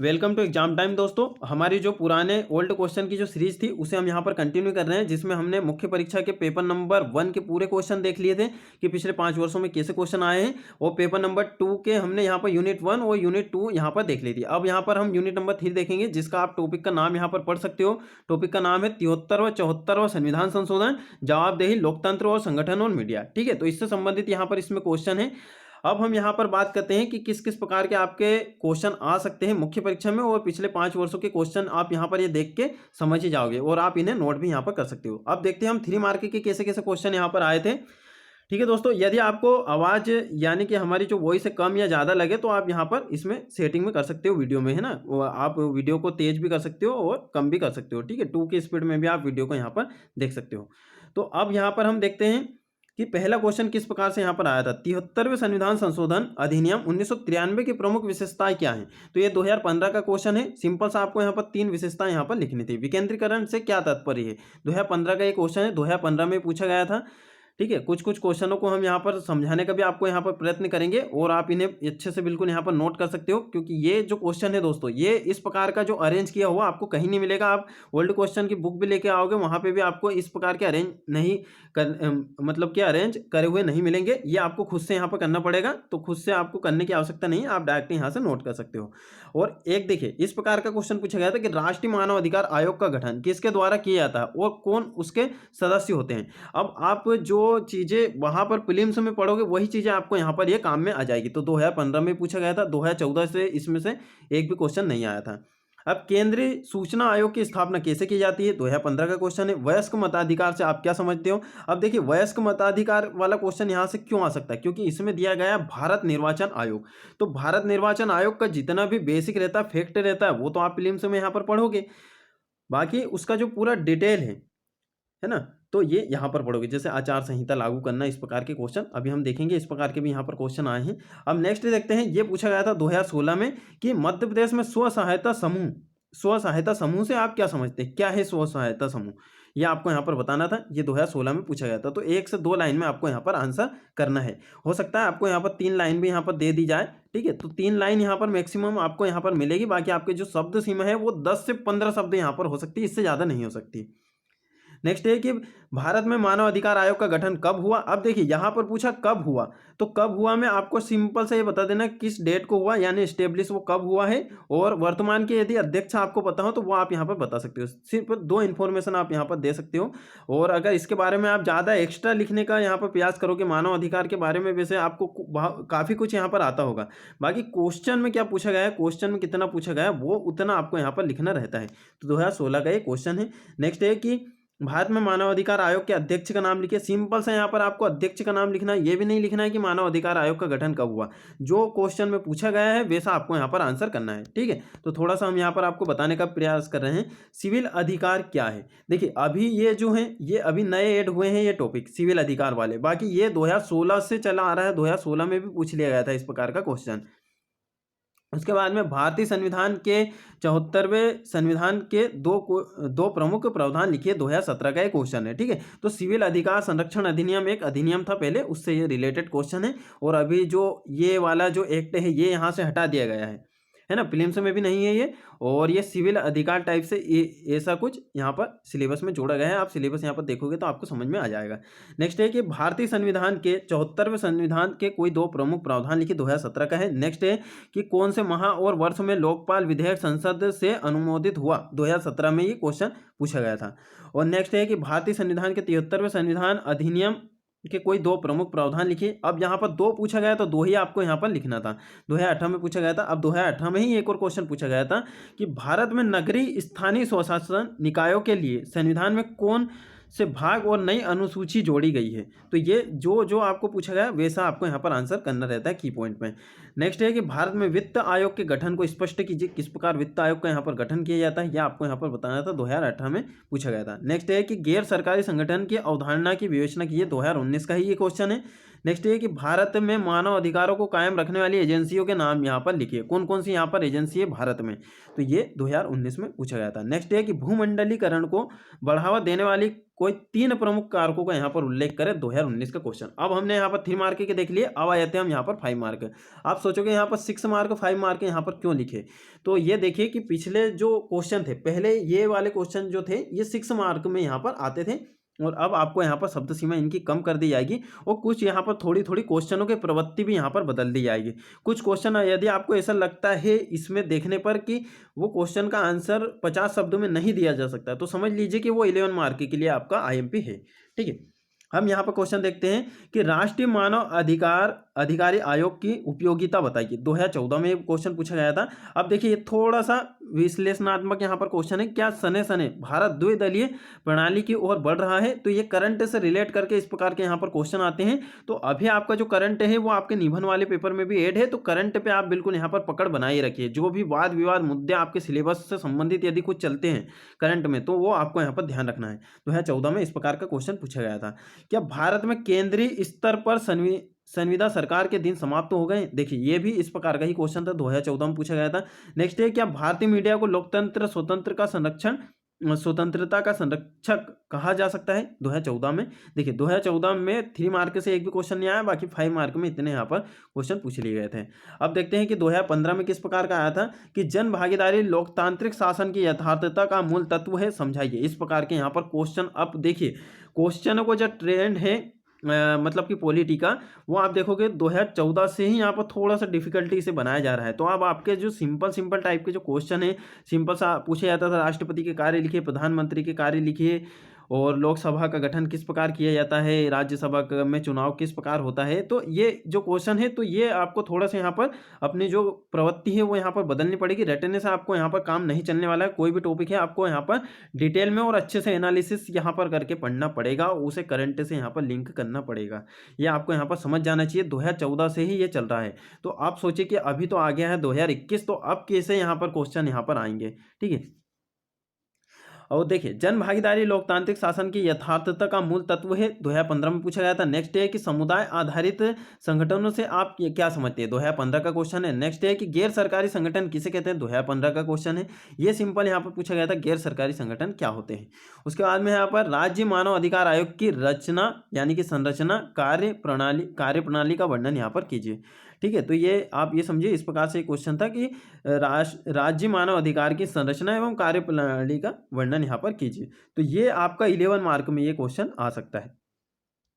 Welcome to exam time दोस्तों। हमारी जो पुराने ओल्ड क्वेश्चन की जो सीरीज थी उसे हम यहाँ पर कंटिन्यू कर रहे हैं, जिसमें हमने मुख्य परीक्षा के पेपर नंबर 1 के पूरे क्वेश्चन देख लिए थे कि पिछले 5 वर्षों में कैसे क्वेश्चन आए हैं। और पेपर नंबर 2 के हमने यहाँ पर यूनिट 1 और यूनिट 2 यहाँ पर देख ली थी। अब यहाँ पर हम यूनिट नंबर 3 देखेंगे, जिसका आप टॉपिक का नाम यहाँ पर पढ़ सकते हो। टॉपिक का नाम है 73वां 74वां संविधान संशोधन, जवाबदेही, लोकतंत्र और संगठन और मीडिया। ठीक है, तो इससे संबंधित यहाँ पर इसमें क्वेश्चन है। अब हम यहाँ पर बात करते हैं कि किस किस प्रकार के आपके क्वेश्चन आ सकते हैं मुख्य परीक्षा में, और पिछले 5 वर्षों के क्वेश्चन आप यहाँ पर ये देख के समझ ही जाओगे और आप इन्हें नोट भी यहाँ पर कर सकते हो। अब देखते हैं हम 3 मार्क के कैसे कैसे क्वेश्चन यहाँ पर आए थे। ठीक है दोस्तों, यदि आपको आवाज़ यानी कि हमारी जो वॉइस है कम या ज़्यादा लगे तो आप यहाँ पर इसमें सेटिंग में कर सकते हो वीडियो में, है ना। आप वीडियो को तेज भी कर सकते हो और कम भी कर सकते हो। ठीक है, 2 की स्पीड में भी आप वीडियो को यहाँ पर देख सकते हो। तो अब यहाँ पर हम देखते हैं कि पहला क्वेश्चन किस प्रकार से यहाँ पर आया था। 73वें संविधान संशोधन अधिनियम 1993 की प्रमुख विशेषताएं क्या हैं। तो ये 2015 का क्वेश्चन है। सिंपल सा आपको यहाँ पर 3 विशेषताएं यहाँ पर लिखनी थी। विकेंद्रीकरण से क्या तात्पर्य है, 2015 का ये क्वेश्चन है, 2015 में पूछा गया था। ठीक है, कुछ कुछ क्वेश्चनों को हम यहाँ पर समझाने का भी आपको यहाँ पर प्रयत्न करेंगे और आप इन्हें अच्छे से बिल्कुल यहाँ पर नोट कर सकते हो, क्योंकि ये जो क्वेश्चन है दोस्तों, ये इस प्रकार का जो अरेंज किया हुआ आपको कहीं नहीं मिलेगा। आप ओल्ड क्वेश्चन की बुक भी लेके आओगे, वहाँ पे भी आपको इस प्रकार के अरेंज नहीं मतलब कि अरेंज करे हुए नहीं मिलेंगे। ये आपको खुद से यहाँ पर करना पड़ेगा, तो खुद से आपको करने की आवश्यकता नहीं है, आप डायरेक्ट यहाँ से नोट कर सकते हो। और एक देखिए, इस प्रकार का क्वेश्चन पूछा गया था कि राष्ट्रीय मानव अधिकार आयोग का गठन किसके द्वारा किया जाता है और कौन उसके सदस्य होते हैं। अब आप जो चीज़ें वहाँ पर प्रीलिम्स में पढ़ोगे वही चीज़ें आपको यहाँ पर ये काम में आ जाएगी। तो 2015 में पूछा गया था, 2014 से इसमें से एक भी क्वेश्चन नहीं आया था। अब केंद्रीय सूचना आयोग की स्थापना कैसे की जाती है, 2015 का क्वेश्चन है। वयस्क मताधिकार से आप क्या समझते हो। अब देखिए, वयस्क मताधिकार वाला क्वेश्चन यहाँ से क्यों आ सकता है, क्योंकि इसमें दिया गया है भारत निर्वाचन आयोग। तो भारत निर्वाचन आयोग का जितना भी बेसिक रहता है, फैक्ट रहता है, वो तो आप प्रीलिम्स में यहाँ पर पढ़ोगे। बाकी उसका जो पूरा डिटेल है ना, तो ये यहाँ पर पढ़ोगे। जैसे आचार संहिता लागू करना, इस प्रकार के क्वेश्चन अभी हम देखेंगे, इस प्रकार के भी यहाँ पर क्वेश्चन आए हैं। अब नेक्स्ट देखते हैं, ये पूछा गया था 2016 में कि मध्य प्रदेश में स्व सहायता समूह से आप क्या समझते हैं, क्या है स्व सहायता समूह, ये आपको यहाँ पर बताना था। ये 2016 में पूछा गया था। तो 1 से 2 लाइन में आपको यहाँ पर आंसर करना है। हो सकता है आपको यहाँ पर 3 लाइन भी यहाँ पर दे दी जाए। ठीक है, तो 3 लाइन यहाँ पर मैक्सिमम आपको यहाँ पर मिलेगी। बाकी आपके जो शब्द सीमा है वो 10 से 15 शब्द यहाँ पर हो सकती है, इससे ज़्यादा नहीं हो सकती। नेक्स्ट है कि भारत में मानव अधिकार आयोग का गठन कब हुआ। अब देखिए, यहाँ पर पूछा कब हुआ, तो कब हुआ में आपको सिंपल से ये बता देना किस डेट को हुआ, यानी स्टेब्लिश वो कब हुआ है। और वर्तमान के यदि अध्यक्ष आपको पता हो तो वो आप यहाँ पर बता सकते हो। सिर्फ 2 इन्फॉर्मेशन आप यहाँ पर दे सकते हो। और अगर इसके बारे में आप ज़्यादा एक्स्ट्रा लिखने का यहाँ पर प्रयास करोगे मानव अधिकार के बारे में, वैसे आपको काफ़ी कुछ यहाँ पर आता होगा। बाकी क्वेश्चन में क्या पूछा गया है, क्वेश्चन में कितना पूछा गया है, वो उतना आपको यहाँ पर लिखना रहता है। तो 2016 का ये क्वेश्चन है। नेक्स्ट है कि भारत में मानव अधिकार आयोग के अध्यक्ष का नाम लिखिए। सिंपल सा यहाँ पर आपको अध्यक्ष का नाम लिखना है, ये भी नहीं लिखना है कि मानव अधिकार आयोग का गठन कब हुआ। जो क्वेश्चन में पूछा गया है वैसा आपको यहाँ पर आंसर करना है। ठीक है, तो थोड़ा सा हम यहाँ पर आपको बताने का प्रयास कर रहे हैं। सिविल अधिकार क्या है, देखिए अभी ये जो है ये अभी नए ऐड हुए हैं ये टॉपिक सिविल अधिकार वाले। बाकी ये 2016 से चला आ रहा है, 2016 में भी पूछ लिया गया था इस प्रकार का क्वेश्चन। उसके बाद में भारतीय संविधान के 74वें संविधान के दो प्रमुख प्रावधान लिखिए, 2017 का एक क्वेश्चन है। ठीक है, तो सिविल अधिकार संरक्षण अधिनियम एक अधिनियम था पहले, उससे ये रिलेटेड क्वेश्चन है। और अभी जो ये वाला जो एक्ट है ये यहाँ से हटा दिया गया है ना, प्रीलिम्स में भी नहीं है ये। और ये सिविल अधिकार टाइप से ऐसा कुछ यहाँ पर सिलेबस में जोड़ा गया है। आप सिलेबस यहाँ पर देखोगे तो आपको समझ में आ जाएगा। नेक्स्ट है कि भारतीय संविधान के 74वें संविधान के कोई 2 प्रमुख प्रावधान लिखिए, 2017 का है। नेक्स्ट है कि कौन से माह और वर्ष में लोकपाल विधेयक संसद से अनुमोदित हुआ, 2017 में ये क्वेश्चन पूछा गया था। और नेक्स्ट है कि भारतीय संविधान के 73वें संविधान अधिनियम के कोई 2 प्रमुख प्रावधान लिखिए। अब यहाँ पर 2 पूछा गया तो 2 ही आपको यहाँ पर लिखना था। 2018 में पूछा गया था। अब 2018 में ही एक और क्वेश्चन पूछा गया था कि भारत में नगरीय स्थानीय स्वशासन निकायों के लिए संविधान में कौन से भाग और नई अनुसूची जोड़ी गई है। तो ये जो जो आपको पूछा गया वैसा आपको यहाँ पर आंसर करना रहता है की पॉइंट में। नेक्स्ट है कि भारत में वित्त आयोग के गठन को स्पष्ट कीजिए, किस प्रकार वित्त आयोग का यहाँ पर गठन किया जाता है, यह आपको यहाँ पर बताना था, 2018 में पूछा गया था। नेक्स्ट है कि गैर सरकारी संगठन की अवधारणा की विवेचना कीजिए, 2019 का ही ये क्वेश्चन है। नेक्स्ट ये कि भारत में मानव अधिकारों को कायम रखने वाली एजेंसियों के नाम यहाँ पर लिखिए, कौन कौन सी यहाँ पर एजेंसी है भारत में, तो ये 2019 में पूछा गया था। नेक्स्ट है कि भूमंडलीकरण को बढ़ावा देने वाली कोई 3 प्रमुख कारकों का यहाँ पर उल्लेख करें, 2019 का क्वेश्चन। अब हमने यहाँ पर 3 मार्क के देख लिए, अब आ जाते हैं हम यहाँ पर 5 मार्क। आप सोचोगे यहाँ पर 6 मार्क 5 मार्क यहाँ पर क्यों लिखे, तो ये देखिए कि पिछले जो क्वेश्चन थे, पहले ये वाले क्वेश्चन जो थे ये 6 मार्क में यहाँ पर आते थे, और अब आपको यहाँ पर शब्द सीमा इनकी कम कर दी जाएगी, और कुछ यहाँ पर थोड़ी थोड़ी क्वेश्चनों की प्रवृत्ति भी यहाँ पर बदल दी जाएगी। कुछ क्वेश्चन यदि आपको ऐसा लगता है इसमें देखने पर कि वो क्वेश्चन का आंसर 50 शब्दों में नहीं दिया जा सकता, तो समझ लीजिए कि वो 11 मार्क के लिए आपका आईएमपी है। ठीक है, हम यहाँ पर क्वेश्चन देखते हैं कि राष्ट्रीय मानव अधिकारी आयोग की उपयोगिता बताइए। 2014 में क्वेश्चन पूछा गया था। अब देखिए थोड़ा सा विश्लेषणात्मक यहाँ पर क्वेश्चन है, क्या सने सने भारत द्विदलीय प्रणाली की ओर बढ़ रहा है, तो ये करंट से रिलेट करके इस प्रकार के यहाँ पर क्वेश्चन आते हैं। तो अभी आपका जो करंट है वो आपके निबंध वाले पेपर में भी ऐड है, तो करंट पे आप बिल्कुल यहाँ पर पकड़ बनाए रखिए। जो भी वाद विवाद मुद्दे आपके सिलेबस से संबंधित यदि कुछ चलते हैं करंट में, तो वो आपको यहाँ पर ध्यान रखना है। 2014 में इस प्रकार का क्वेश्चन पूछा गया था। क्या भारत में केंद्रीय स्तर पर संविदा सरकार के दिन समाप्त हो गए, देखिए ये भी इस प्रकार का ही क्वेश्चन था, 2014 में पूछा गया था। नेक्स्ट है, क्या भारतीय मीडिया को लोकतंत्र स्वतंत्रता का संरक्षक कहा जा सकता है, 2014 में। देखिए 2014 में 3 मार्क से एक भी क्वेश्चन नहीं आया, बाकी 5 मार्क में इतने यहाँ पर क्वेश्चन पूछ लिए गए थे। अब देखते हैं कि 2015 में किस प्रकार का आया था कि जन भागीदारी लोकतांत्रिक शासन की यथार्थता का मूल तत्व है, समझाइए। इस प्रकार के यहाँ पर क्वेश्चन। अब देखिए क्वेश्चनों को जो ट्रेंड है मतलब कि पॉलिटी का, वो आप देखोगे 2014 से ही यहाँ पर थोड़ा सा डिफिकल्टी से बनाया जा रहा है। तो अब आपके जो सिंपल टाइप के जो क्वेश्चन है, सिंपल सा पूछा जाता था, राष्ट्रपति के कार्य लिखिए, प्रधानमंत्री के कार्य लिखिए, और लोकसभा का गठन किस प्रकार किया जाता है, राज्यसभा में चुनाव किस प्रकार होता है। तो ये जो क्वेश्चन है, तो ये आपको थोड़ा सा यहाँ पर अपनी जो प्रवृत्ति है वो यहाँ पर बदलनी पड़ेगी। रटने से आपको यहाँ पर काम नहीं चलने वाला है। कोई भी टॉपिक है आपको यहाँ पर डिटेल में और अच्छे से एनालिसिस यहाँ पर करके पढ़ना पड़ेगा, उसे करंट से यहाँ पर लिंक करना पड़ेगा। ये आपको यहाँ पर समझ जाना चाहिए। 2014 से ही ये चल रहा है, तो आप सोचिए कि अभी तो आ गया है 2021, तो अब कैसे यहाँ पर क्वेश्चन यहाँ पर आएंगे। ठीक है, और देखिए जन भागीदारी लोकतांत्रिक शासन की यथार्थता का मूल तत्व है, 2015 में पूछा गया था। नेक्स्ट है कि समुदाय आधारित संगठनों से आप क्या समझते हैं, 2015 का क्वेश्चन है। नेक्स्ट है कि गैर सरकारी संगठन किसे कहते हैं, 2015 का क्वेश्चन है। ये सिंपल यहाँ पर पूछा गया था, गैर सरकारी संगठन क्या होते हैं। उसके बाद में यहाँ पर राज्य मानव अधिकार आयोग की रचना यानी कि संरचना, कार्यप्रणाली का वर्णन यहाँ पर कीजिए। ठीक है, तो ये आप ये समझिए, इस प्रकार से क्वेश्चन था कि राज्य मानव अधिकार की संरचना एवं कार्यप्रणाली का वर्णन यहाँ पर कीजिए। तो ये आपका 11 मार्क में ये क्वेश्चन आ सकता है,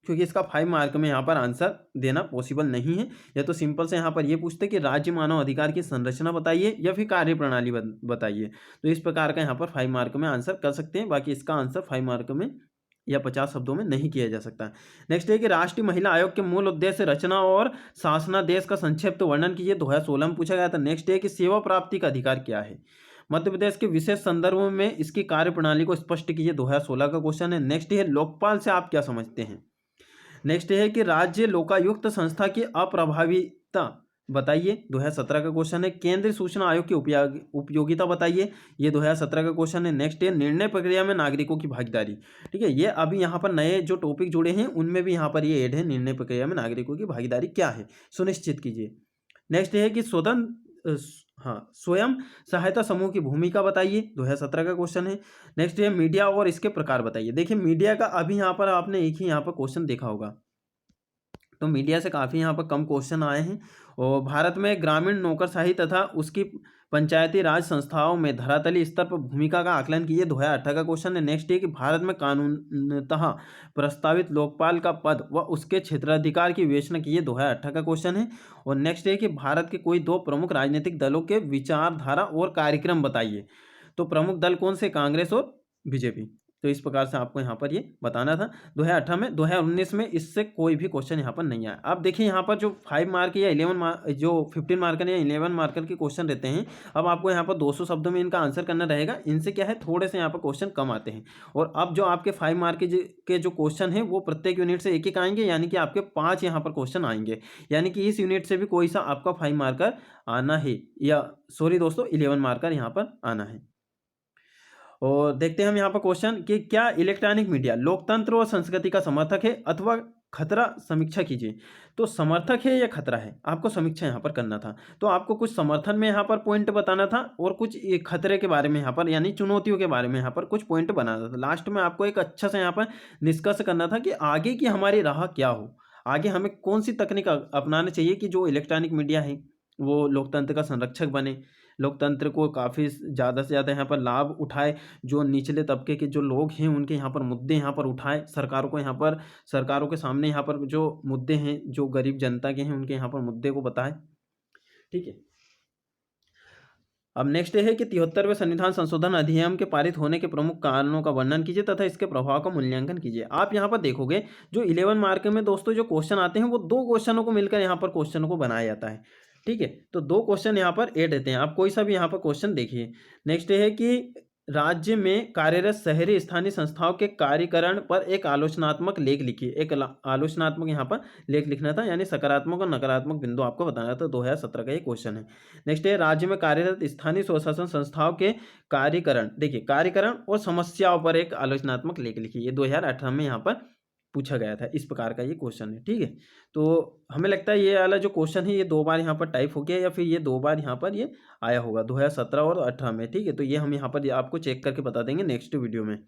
क्योंकि इसका 5 मार्क में यहाँ पर आंसर देना पॉसिबल नहीं है। या तो सिंपल से यहाँ पर ये पूछते कि राज्य मानव अधिकार की संरचना बताइए या फिर कार्यप्रणाली बताइए, तो इस प्रकार का यहाँ पर 5 मार्क में आंसर कर सकते हैं। बाकी इसका आंसर 5 मार्क में या 50 शब्दों में नहीं किया जा सकता। नेक्स्ट है कि राष्ट्रीय महिला आयोग के मूल उद्देश्य, रचना और शासनादेश का संक्षिप्त वर्णन कीजिए, 2016 में पूछा गया था। नेक्स्ट है कि सेवा प्राप्ति का अधिकार क्या है, मध्य प्रदेश के विशेष संदर्भ में इसकी कार्यप्रणाली को स्पष्ट कीजिए, 2016 का क्वेश्चन है। नेक्स्ट है लोकपाल से आप क्या समझते हैं। नेक्स्ट है कि राज्य लोकायुक्त संस्था की अप्रभाविता बताइए, 2017 का क्वेश्चन है। केंद्रीय सूचना आयोग की उपयोगिता बताइए, ये 2017 का क्वेश्चन है। नेक्स्ट है निर्णय प्रक्रिया में नागरिकों की भागीदारी। ठीक है, ये अभी यहाँ पर नए जो टॉपिक जुड़े हैं उनमें भी यहाँ पर ये ऐड है, निर्णय प्रक्रिया में नागरिकों की भागीदारी क्या है, सुनिश्चित कीजिए। नेक्स्ट है कि स्वयं सहायता समूह की भूमिका बताइए, 2017 का क्वेश्चन है। नेक्स्ट है मीडिया और इसके प्रकार बताइए। देखिए मीडिया का अभी यहाँ पर आपने एक ही यहाँ पर क्वेश्चन देखा होगा, तो मीडिया से काफ़ी यहाँ पर कम क्वेश्चन आए हैं। और भारत में ग्रामीण नौकरशाही तथा उसकी पंचायती राज संस्थाओं में धरातली स्तर पर भूमिका का आकलन कीजिए, 2018 का क्वेश्चन है। नेक्स्ट है कि भारत में कानूनतः प्रस्तावित लोकपाल का पद व उसके क्षेत्राधिकार की विवेचना कीजिए, 2018 का क्वेश्चन है। और नेक्स्ट है कि भारत के कोई 2 प्रमुख राजनीतिक दलों के विचारधारा और कार्यक्रम बताइए, तो प्रमुख दल कौन से, कांग्रेस और बीजेपी। तो इस प्रकार से आपको यहाँ पर ये बताना था 2018 में। 2019 में इससे कोई भी क्वेश्चन यहाँ पर नहीं आया। अब देखिए यहाँ पर जो 5 मार्क या 11 मार्क, जो 15 मार्कर या 11 मार्कर के क्वेश्चन रहते हैं, अब आपको यहाँ पर 200 शब्दों में इनका आंसर करना रहेगा। इनसे क्या है, थोड़े से यहाँ पर क्वेश्चन कम आते हैं। और अब जो आपके 5 मार्क के जो क्वेश्चन है वो प्रत्येक यूनिट से एक आएंगे, यानी कि आपके 5 यहाँ पर क्वेश्चन आएंगे, यानी कि इस यूनिट से भी कोई सा आपका 5 मार्कर आना है, या सॉरी दोस्तों 11 मार्कर यहाँ पर आना है। और देखते हैं हम यहाँ पर क्वेश्चन कि क्या इलेक्ट्रॉनिक मीडिया लोकतंत्र और संस्कृति का समर्थक है अथवा खतरा समीक्षा कीजिए। तो समर्थक है या खतरा है, आपको समीक्षा यहाँ पर करना था। तो आपको कुछ समर्थन में यहाँ पर पॉइंट बताना था और कुछ ये खतरे के बारे में यहाँ पर यानी चुनौतियों के बारे में यहाँ पर कुछ पॉइंट बनाना था। लास्ट में आपको एक अच्छा सा यहाँ पर निष्कर्ष करना था कि आगे की हमारी राह क्या हो, आगे हमें कौन सी तकनीक अपनाना चाहिए कि जो इलेक्ट्रॉनिक मीडिया है वो लोकतंत्र का संरक्षक बने, लोकतंत्र को काफ़ी ज़्यादा से ज़्यादा यहाँ पर लाभ उठाए, जो निचले तबके के जो लोग हैं उनके यहाँ पर मुद्दे यहाँ पर उठाए, सरकारों को यहाँ पर सरकारों के सामने यहाँ पर जो मुद्दे हैं जो गरीब जनता के हैं उनके यहाँ पर मुद्दे को बताए। ठीक है। अब नेक्स्ट है कि 73वें संविधान संशोधन अधिनियम के पारित होने के प्रमुख कारणों का वर्णन कीजिए तथा इसके प्रभाव का मूल्यांकन कीजिए। आप यहाँ पर देखोगे जो 11 मार्क में दोस्तों जो क्वेश्चन आते हैं वो 2 क्वेश्चनों को मिलकर यहाँ पर क्वेश्चनों को बनाया जाता है। ठीक है, तो 2 क्वेश्चन यहाँ पर ऐड रहते हैं, आप कोई सा भी यहाँ पर क्वेश्चन देखिए। नेक्स्ट है कि राज्य में कार्यरत शहरी स्थानीय संस्थाओं के कार्यकरण पर एक आलोचनात्मक लेख लिखिए। एक आलोचनात्मक यहाँ पर लेख लिखना था, यानी सकारात्मक और नकारात्मक बिंदु आपको बताना था। 2017 का ये क्वेश्चन है। नेक्स्ट है राज्य में कार्यरत स्थानीय स्वशासन संस्थाओं के कार्यकरण, देखिए कार्यकरण और समस्याओं पर एक आलोचनात्मक लेख लिखिए। ये 2018 में यहाँ पर पूछा गया था, इस प्रकार का ये क्वेश्चन है। ठीक है, तो हमें लगता है ये वाला जो क्वेश्चन है ये 2 बार यहाँ पर टाइप हो गया या फिर ये 2 बार यहाँ पर ये आया होगा 2017 और 18 में। ठीक है, तो ये हम यहाँ पर आपको चेक करके बता देंगे नेक्स्ट वीडियो में।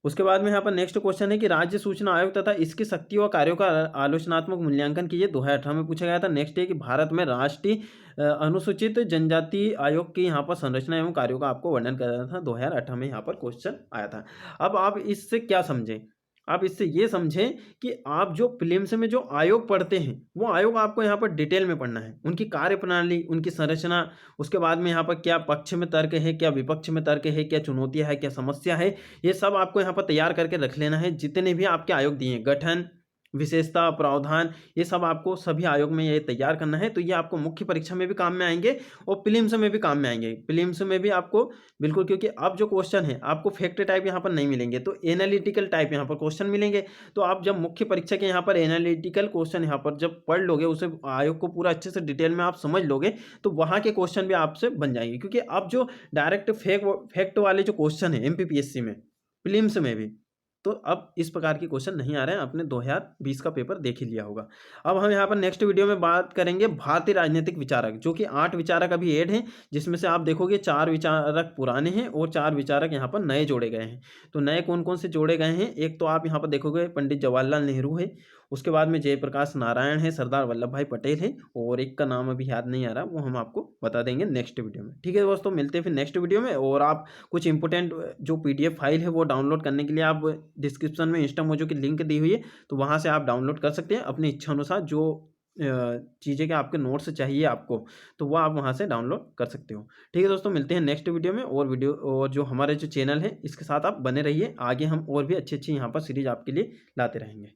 उसके बाद में यहाँ पर नेक्स्ट क्वेश्चन है कि राज्य सूचना आयोग तथा इसकी शक्तियों और कार्यों का आलोचनात्मक मूल्यांकन कीजिए। 2018 में पूछा गया था। नेक्स्ट है कि भारत में राष्ट्रीय अनुसूचित जनजाति आयोग की यहाँ पर संरचना एवं कार्यों का आपको वर्णन करना था। 2018 में यहाँ पर क्वेश्चन आया था। अब आप इससे क्या समझें, आप इससे ये समझें कि आप जो प्रीलिम्स में जो आयोग पढ़ते हैं वो आयोग आपको यहाँ पर डिटेल में पढ़ना है, उनकी कार्यप्रणाली, उनकी संरचना, उसके बाद में यहाँ पर क्या पक्ष में तर्क है, क्या विपक्ष में तर्क है, क्या चुनौतियाँ है, क्या समस्या है, ये सब आपको यहाँ पर तैयार करके रख लेना है। जितने भी आपके आयोग दिए हैं, गठन, विशेषता, प्रावधान, ये सब आपको सभी आयोग में ये तैयार करना है। तो ये आपको मुख्य परीक्षा में भी काम में आएंगे और प्रीलिम्स में भी काम में आएंगे। प्रीलिम्स में भी आपको बिल्कुल, क्योंकि अब जो क्वेश्चन है आपको फैक्ट टाइप यहाँ पर नहीं मिलेंगे, तो एनालिटिकल टाइप यहाँ पर क्वेश्चन मिलेंगे। तो आप जब मुख्य परीक्षा के यहाँ पर एनालिटिकल क्वेश्चन यहाँ पर जब पढ़ लोगे, उसे आयोग को पूरा अच्छे से डिटेल में आप समझ लोगे, तो वहाँ के क्वेश्चन भी आपसे बन जाएंगे। क्योंकि अब जो डायरेक्ट फैक्ट वाले जो क्वेश्चन है MPPSC में, प्रीलिम्स में भी, तो अब इस प्रकार के क्वेश्चन नहीं आ रहे हैं। आपने 2020 का पेपर देख ही लिया होगा। अब हम यहाँ पर नेक्स्ट वीडियो में बात करेंगे भारतीय राजनीतिक विचारक, जो कि 8 विचारक अभी ऐड हैं, जिसमें से आप देखोगे 4 विचारक पुराने हैं और 4 विचारक यहाँ पर नए जोड़े गए हैं। तो नए कौन कौन से जोड़े गए हैं, एक तो आप यहाँ पर देखोगे पंडित जवाहरलाल नेहरू है, उसके बाद में जयप्रकाश नारायण है, सरदार वल्लभ भाई पटेल है, और एक का नाम अभी याद नहीं आ रहा, वो हम आपको बता देंगे नेक्स्ट वीडियो में। ठीक है दोस्तों, मिलते हैं फिर नेक्स्ट वीडियो में। और आप कुछ इंपॉर्टेंट जो PDF फाइल है वो डाउनलोड करने के लिए आप डिस्क्रिप्शन में इंस्टामोजो की लिंक दी हुई है, तो वहाँ से आप डाउनलोड कर सकते हैं अपनी इच्छा अनुसार। जो चीज़ें के आपके नोट्स चाहिए आपको, तो वो आप वहाँ से डाउनलोड कर सकते हो। ठीक है दोस्तों, मिलते हैं नेक्स्ट वीडियो में। और जो हमारे जो चैनल है इसके साथ आप बने रहिए, आगे हम और भी अच्छी अच्छी यहाँ पर सीरीज आपके लिए लाते रहेंगे।